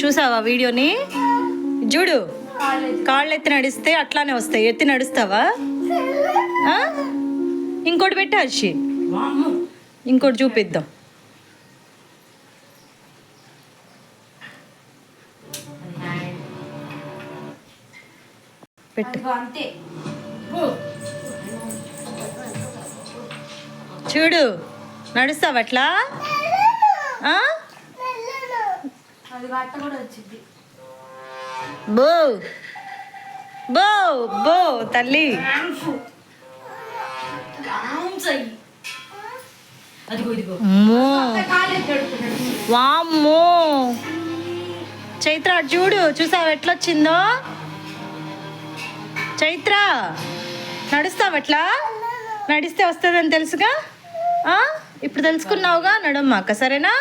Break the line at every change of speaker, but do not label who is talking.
చూసావా వీడియోని? చూడు, కాళ్ళు ఎత్తి నడిస్తే అట్లానే వస్తాయి. ఎత్తి నడుస్తావా? ఇంకోటి పెట్టు హర్షి, ఇంకోటి చూపిద్దాం. పెట్టు, చూడు నడుస్తావా అట్లా? బో బో బో తల్లి. వామ్మో చైత్ర చూడు, చూసావు ఎట్లా వచ్చిందో? చైత్ర నడుస్తావు ఎట్లా? నడిస్తే వస్తుందని తెలుసుగా. ఇప్పుడు తెలుసుకున్నావుగా, నడమ్మాక సరేనా?